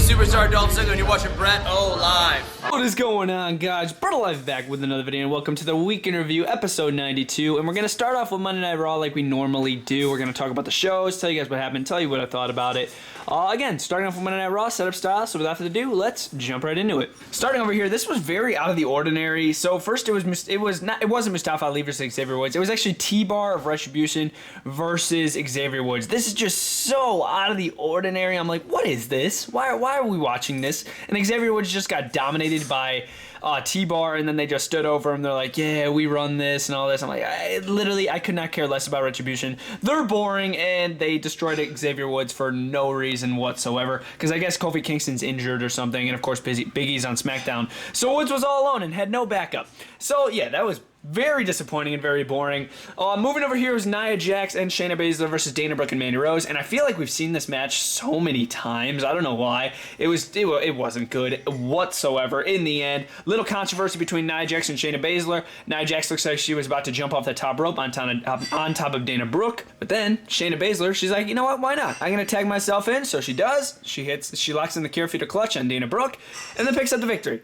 Superstar Dolph Ziggler, and you're watching BrettO Live. What is going on, guys? BrettO Live back with another video, and welcome to the Week in Review, episode 92. And we're going to start off with Monday Night Raw like we normally do. We're going to talk about the shows, tell you guys what happened, tell you what I thought about it. Again, starting off with Monday Night Raw, setup style, so without further ado, let's jump right into it. Starting over here, this was very out of the ordinary. So first, it wasn't Mustafa Ali versus Xavier Woods. It was actually T-Bar of Retribution versus Xavier Woods. This is just so out of the ordinary. I'm like, what is this? Why are we watching this? And Xavier Woods just got dominated by T-Bar, and then they just stood over him. They're like, yeah, we run this and all this. I'm like, I could not care less about Retribution. They're boring, and they destroyed Xavier Woods for no reason whatsoever, because I guess Kofi Kingston's injured or something, and of course Big E's on Smackdown. So Woods was all alone and had no backup. So yeah, that was very disappointing and very boring. Moving over here was Nia Jax and Shayna Baszler versus Dana Brooke and Mandy Rose, and I feel like we've seen this match so many times. I don't know why. It wasn't good whatsoever. In the end, little controversy between Nia Jax and Shayna Baszler. Nia Jax looks like she was about to jump off the top rope on top of Dana Brooke, but then Shayna Baszler, she's like, you know what? Why not? I'm gonna tag myself in. So she does. She locks in the Kira Feeder clutch on Dana Brooke, and then picks up the victory.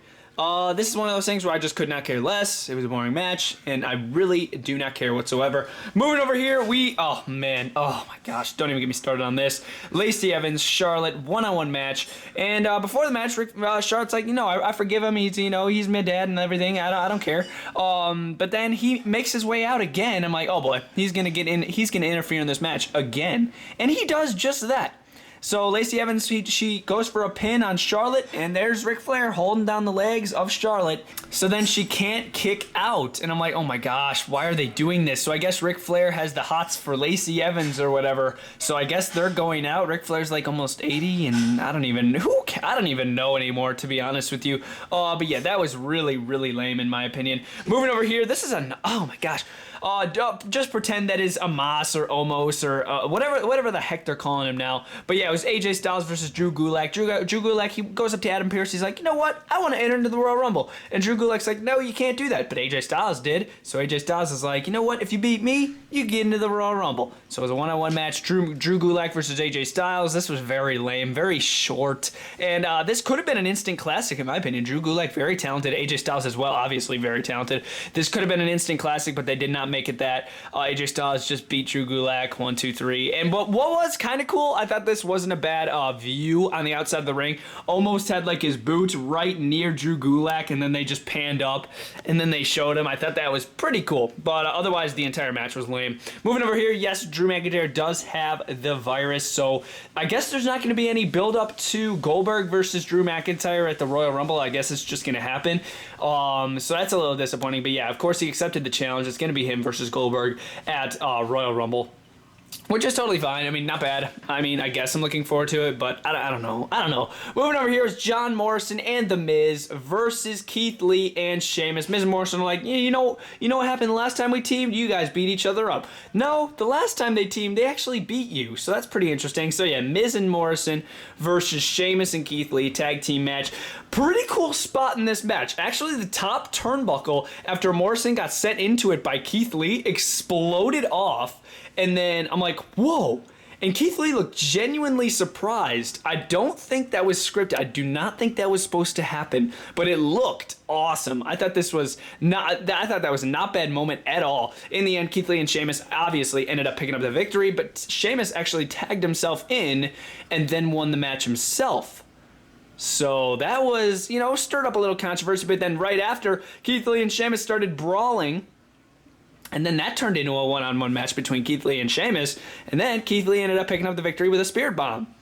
This is one of those things where I just could not care less. It was a boring match, and I really do not care whatsoever. Moving over here, oh my gosh, don't even get me started on this. Lacey Evans, Charlotte, one-on-one match, and before the match, Charlotte's like, I forgive him. He's my dad and everything. I don't care. But then he makes his way out again. I'm like, oh boy, he's gonna get in. He's gonna interfere in this match again, and he does just that. So Lacey Evans, she goes for a pin on Charlotte, and there's Ric Flair holding down the legs of Charlotte. So then she can't kick out, and I'm like, oh my gosh, why are they doing this? So I guess Ric Flair has the hots for Lacey Evans or whatever. So I guess they're going out. Ric Flair's like almost 80, and I don't even know anymore, to be honest with you. But yeah, that was really, really lame in my opinion. Moving over here, this is oh my gosh. Just pretend that is Amos or Omos or whatever the heck they're calling him now. But yeah, it was AJ Styles versus Drew Gulak. Drew Gulak, he goes up to Adam Pearce. He's like, you know what? I want to enter into the Royal Rumble. And Drew Gulak's like, no, you can't do that. But AJ Styles did. So AJ Styles is like, you know what? If you beat me, you get into the Royal Rumble. So it was a one-on-one match. Drew Gulak versus AJ Styles. This was very lame, very short. And this could have been an instant classic in my opinion. Drew Gulak, very talented. AJ Styles as well, obviously very talented. This could have been an instant classic, but they did not make it that. AJ Styles just beat Drew Gulak 1, 2, 3. And what was kind of cool, I thought this wasn't a bad view on the outside of the ring. Almost had like his boots right near Drew Gulak, and then they just panned up, and then they showed him. I thought that was pretty cool, but otherwise the entire match was lame. Moving over here, yes, Drew McIntyre does have the virus, so I guess there's not going to be any build-up to Goldberg versus Drew McIntyre at the Royal Rumble. I guess it's just going to happen. So that's a little disappointing, but yeah, of course he accepted the challenge. It's going to be him versus Goldberg at Royal Rumble, which is totally fine. I mean, not bad. I mean, I guess I'm looking forward to it, but I don't know. Moving over here is John Morrison and The Miz versus Keith Lee and Sheamus. Miz and Morrison are like, you know what happened the last time we teamed? You guys beat each other up. No, the last time they teamed, they actually beat you, so that's pretty interesting. So yeah, Miz and Morrison versus Sheamus and Keith Lee, tag team match. Pretty cool spot in this match. Actually, the top turnbuckle, after Morrison got sent into it by Keith Lee, exploded off, and then I'm like, whoa. And Keith Lee looked genuinely surprised. I don't think that was scripted. I do not think that was supposed to happen, but it looked awesome. I thought that was a not bad moment at all. In the end, Keith Lee and Sheamus obviously ended up picking up the victory, but Sheamus actually tagged himself in and then won the match himself. So that was, stirred up a little controversy, but then right after, Keith Lee and Sheamus started brawling, and then that turned into a one-on-one match between Keith Lee and Sheamus, and then Keith Lee ended up picking up the victory with a spirit bomb.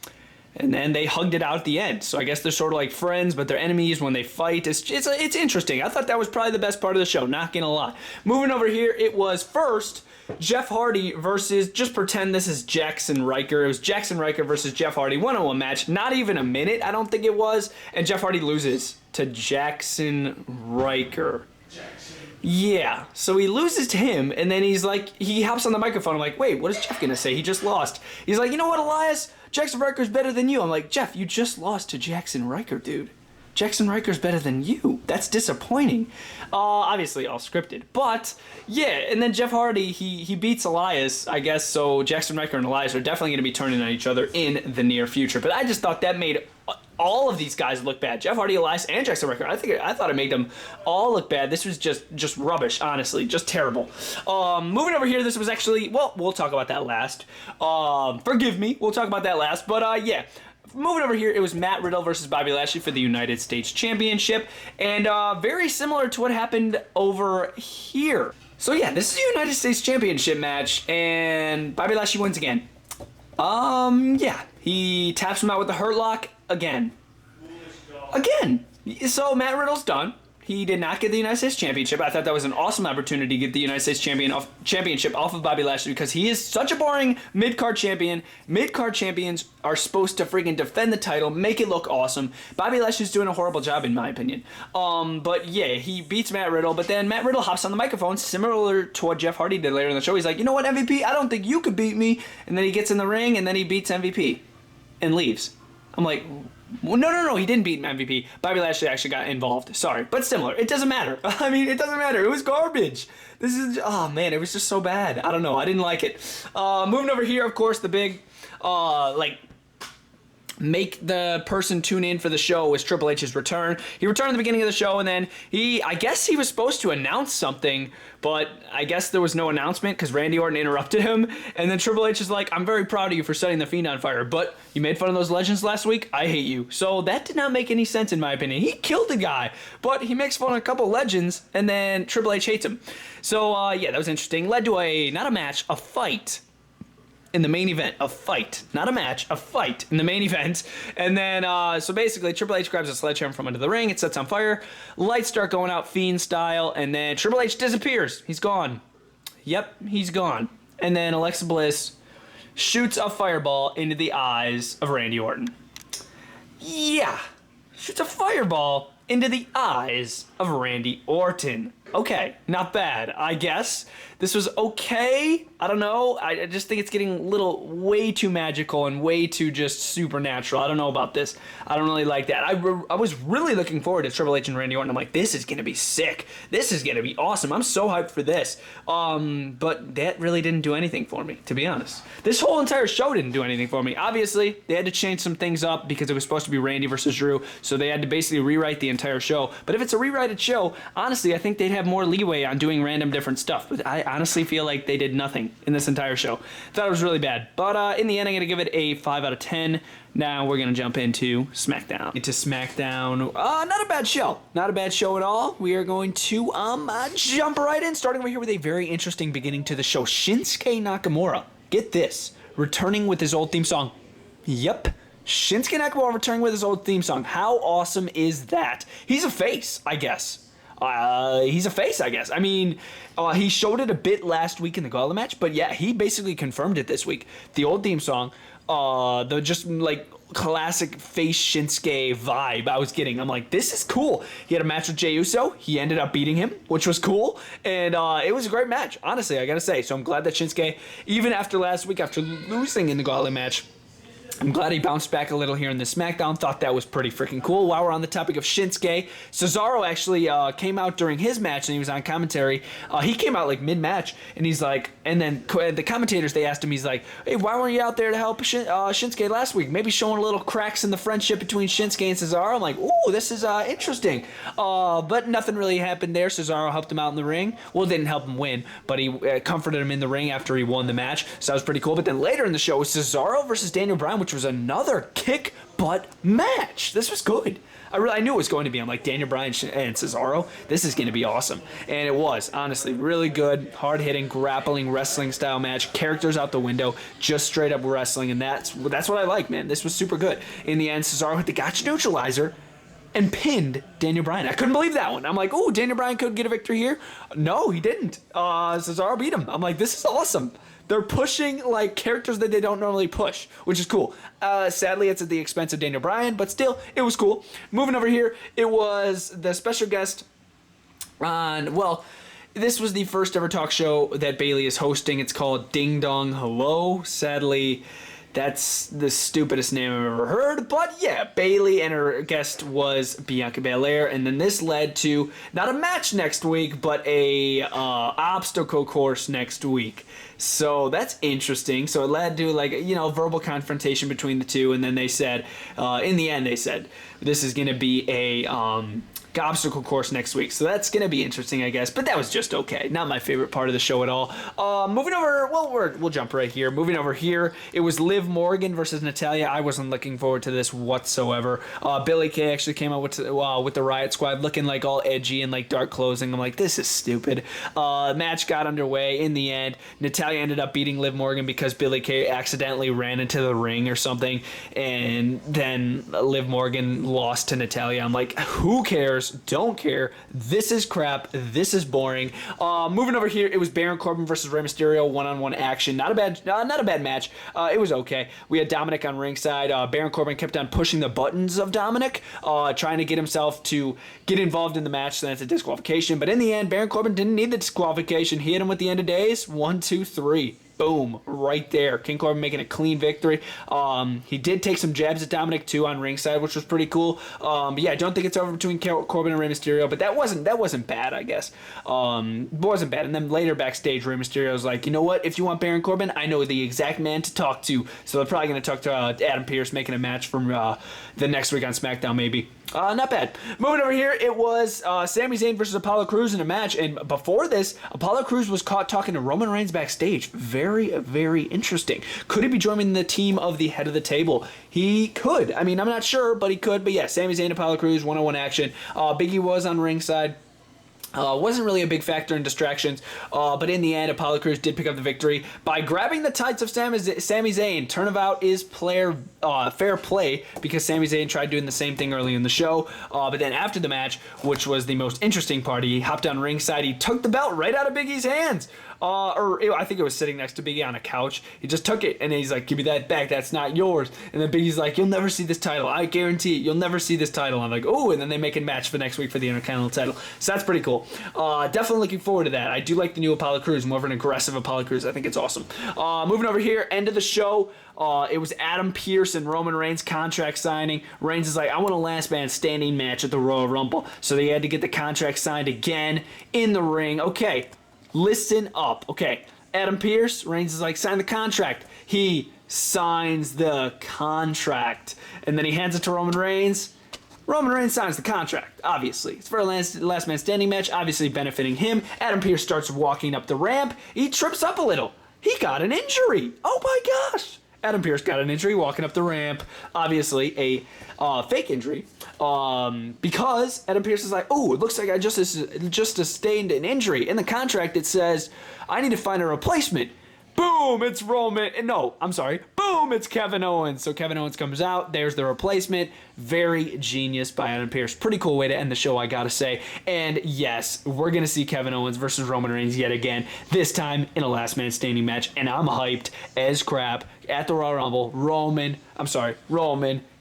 And then they hugged it out at the end. So I guess they're sort of like friends, but they're enemies when they fight. It's interesting. I thought that was probably the best part of the show, not gonna lie. Moving over here, it was first Jeff Hardy versus, just pretend this is Jackson Riker. It was Jackson Riker versus Jeff Hardy, one-on-one match. Not even a minute, I don't think it was. And Jeff Hardy loses to Jackson Riker. Yeah, so he loses to him, and then he's like, he hops on the microphone. I'm like, wait, what is Jeff gonna say? He just lost. He's like, you know what, Elias? Jackson Riker's better than you. I'm like, Jeff, you just lost to Jackson Riker, dude. Jackson Riker's better than you. That's disappointing. Obviously all scripted. But, yeah, and then Jeff Hardy, he beats Elias, I guess, so Jackson Riker and Elias are definitely going to be turning on each other in the near future. But I just thought that made all of these guys look bad. Jeff Hardy, Elias, and Jackson Riker. I thought it made them all look bad. This was just rubbish, honestly. Just terrible. Moving over here, this was actually, well, we'll talk about that last. Forgive me. We'll talk about that last. But, yeah. Moving over here, it was Matt Riddle versus Bobby Lashley for the United States Championship. And very similar to what happened over here. So, yeah, this is a United States Championship match. And Bobby Lashley wins again. Yeah. He taps him out with the Hurt Lock again. So Matt Riddle's done. He did not get the United States Championship. I thought that was an awesome opportunity to get the United States Championship off of Bobby Lashley because he is such a boring mid-card champion. Mid-card champions are supposed to freaking defend the title, make it look awesome. Bobby Lashley's doing a horrible job in my opinion. But yeah, he beats Matt Riddle, but then Matt Riddle hops on the microphone, similar to what Jeff Hardy did later in the show. He's like, you know what, MVP, I don't think you could beat me. And then he gets in the ring, and then he beats MVP and leaves. I'm like, well, no, he didn't beat MVP. Bobby Lashley actually got involved. Sorry, but similar. It doesn't matter. I mean, it doesn't matter. It was garbage. This is, oh man, it was just so bad. I don't know. I didn't like it. Moving over here, of course, the big, make the person tune in for the show was Triple H's return. He returned at the beginning of the show, and then I guess he was supposed to announce something, but I guess there was no announcement because Randy Orton interrupted him, and then Triple H is like, I'm very proud of you for setting the Fiend on fire, but you made fun of those legends last week? I hate you. So that did not make any sense in my opinion. He killed the guy, but he makes fun of a couple legends, and then Triple H hates him. So, yeah, that was interesting. Led to not a match, a fight. In the main event, a fight. Not a match, a fight in the main event. And then, so basically, Triple H grabs a sledgehammer from under the ring. It sets on fire. Lights start going out Fiend style. And then Triple H disappears. He's gone. Yep, he's gone. And then Alexa Bliss shoots a fireball into the eyes of Randy Orton. Yeah. Shoots a fireball into the eyes of Randy Orton. Okay, not bad, I guess. This was okay. I don't know. I just think it's getting a little way too magical and way too just supernatural. I don't know about this. I don't really like that. I was really looking forward to Triple H and Randy Orton. I'm like, this is going to be sick. This is going to be awesome. I'm so hyped for this. But that really didn't do anything for me, to be honest. This whole entire show didn't do anything for me. Obviously, they had to change some things up because it was supposed to be Randy versus Drew, so they had to basically rewrite the entire show. But if it's a rewrited show, honestly, I think they'd have more leeway on doing random different stuff. But I honestly feel like they did nothing in this entire show. Thought it was really bad. But in the end, I'm going to give it a 5 out of 10. Now we're going to jump into Smackdown. Not a bad show. Not a bad show at all. We are going to jump right in, starting over here with a very interesting beginning to the show. Shinsuke Nakamura, get this, returning with his old theme song. Yep. Shinsuke Nakamura returning with his old theme song. How awesome is that? He's a face, I guess. He's a face, I guess. I mean, he showed it a bit last week in the Gulak match, but yeah, he basically confirmed it this week. The old theme song, the just like classic face Shinsuke vibe I was getting. I'm like, this is cool. He had a match with Jey Uso. He ended up beating him, which was cool, and it was a great match, honestly, I gotta say. So I'm glad that Shinsuke, even after last week, after losing in the Gauntlet match, I'm glad he bounced back a little here in the Smackdown. Thought that was pretty freaking cool. While we're on the topic of Shinsuke, Cesaro actually came out during his match and he was on commentary. He came out like mid-match and he's like, and then the commentators, they asked him, he's like, hey, why weren't you out there to help Shinsuke last week? Maybe showing a little cracks in the friendship between Shinsuke and Cesaro. I'm like, ooh, this is interesting. But nothing really happened there. Cesaro helped him out in the ring. Well, didn't help him win, but he comforted him in the ring after he won the match. So that was pretty cool. But then later in the show was Cesaro versus Daniel Bryan, which was another kick butt match. This was good. I knew it was going to be. I'm like, Daniel Bryan and Cesaro, this is going to be awesome. And it was, honestly, really good, hard-hitting, grappling, wrestling style match. Characters out the window, just straight up wrestling, and that's what I like, man. This was super good. In the end, Cesaro hit the Gotcha Neutralizer and pinned Daniel Bryan. I couldn't believe that one. I'm like, oh, Daniel Bryan could get a victory here. No, he didn't. Cesaro beat him. I'm like, this is awesome. They're pushing like characters that they don't normally push, which is cool. Sadly, it's at the expense of Daniel Bryan, but still, it was cool. Moving over here, it was the special guest on, well, this was the first ever talk show that Bayley is hosting. It's called Ding Dong Hello. Sadly, That's the stupidest name I've ever heard. But yeah, Bayley and her guest was Bianca Belair. And then this led to not a match next week, but a obstacle course next week. So that's interesting. So it led to verbal confrontation between the two. And then they said, in the end, they said, this is going to be a obstacle course next week. So that's going to be interesting, I guess. But that was just okay. Not my favorite part of the show at all. Moving over, we'll jump right here. Moving over here, it was Liv Morgan versus Natalya. I wasn't looking forward to this whatsoever. Billie Kay actually came out with the Riot Squad looking like all edgy and like dark clothing. I'm like, this is stupid. Match got underway. In the end, Natalya ended up beating Liv Morgan because Billie Kay accidentally ran into the ring or something. And then Liv Morgan lost to Natalya. I'm like, who cares? Don't care. This is crap. This is boring. Moving over here, it was Baron Corbin versus Rey Mysterio, one-on-one action. Not a bad match. It was okay. We had Dominic on ringside. Baron Corbin kept on pushing the buttons of Dominic, trying to get himself to get involved in the match. So that's a disqualification. But in the end, Baron Corbin didn't need the disqualification. He hit him with the end of days. 1, 2, 3. Boom, right there. King Corbin making a clean victory. He did take some jabs at Dominic too on ringside, which was pretty cool. But yeah, I don't think it's over between Corbin and Rey Mysterio, but that wasn't bad, I guess. It wasn't bad. And then later backstage, Rey Mysterio was like, you know what? If you want Baron Corbin, I know the exact man to talk to. So they're probably going to talk to Adam Pearce, making a match from the next week on SmackDown, maybe. Not bad. Moving over here, it was Sami Zayn versus Apollo Crews in a match. And before this, Apollo Crews was caught talking to Roman Reigns backstage. Very, very interesting. Could he be joining the team of the head of the table? He could. I mean, I'm not sure, but he could. But yeah, Sami Zayn, Apollo Crews, one-on-one action. Big E was on ringside. Wasn't really a big factor in distractions, but in the end, Apollo Crews did pick up the victory by grabbing the tights of Sami Zayn. Turnabout is fair play because Sami Zayn tried doing the same thing early in the show, but then after the match, which was the most interesting part, he hopped on ringside, he took the belt right out of Big E's hands. I think it was sitting next to Big E on a couch. He just took it, and he's like, give me that back, that's not yours. And then Big E's like, you'll never see this title. I guarantee it, you'll never see this title. I'm like, oh, and then they make a match for next week for the Intercontinental title. So that's pretty cool. Definitely looking forward to that. I do like the new Apollo Crews, more of an aggressive Apollo Crews. I think it's awesome. Moving over here, end of the show. It was Adam Pearce and Roman Reigns contract signing. Reigns is like, I want a last man standing match at the Royal Rumble. So they had to get the contract signed again in the ring. Okay. Listen up. Okay, Adam Pearce, Reigns is like, sign the contract. He signs the contract. And then he hands it to Roman Reigns. Roman Reigns signs the contract, obviously. It's for a last man standing match, obviously benefiting him. Adam Pearce starts walking up the ramp. He trips up a little. He got an injury. Oh my gosh. Adam Pearce got an injury walking up the ramp. Obviously a fake injury. Because Adam Pearce is like, oh, it looks like I just sustained an injury. In the contract, it says, I need to find a replacement. Boom, it's Roman. No, I'm sorry. Boom, it's Kevin Owens. So Kevin Owens comes out. There's the replacement. Very genius by Adam Pearce. Pretty cool way to end the show, I gotta say. And yes, we're gonna see Kevin Owens versus Roman Reigns yet again. This time in a last man standing match. And I'm hyped as crap at the Royal Rumble. Roman,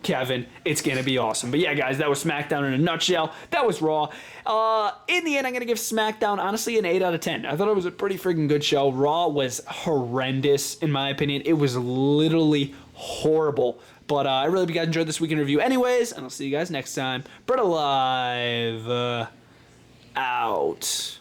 Kevin, it's gonna be awesome. But yeah, guys, that was SmackDown in a nutshell. That was Raw. In the end, I'm gonna give SmackDown, honestly, an 8 out of 10. I thought it was a pretty freaking good show. Raw was horrendous, in my opinion. It was literally horrible. But I really hope you guys enjoyed this week in review anyways, and I'll see you guys next time. BrettO Live out.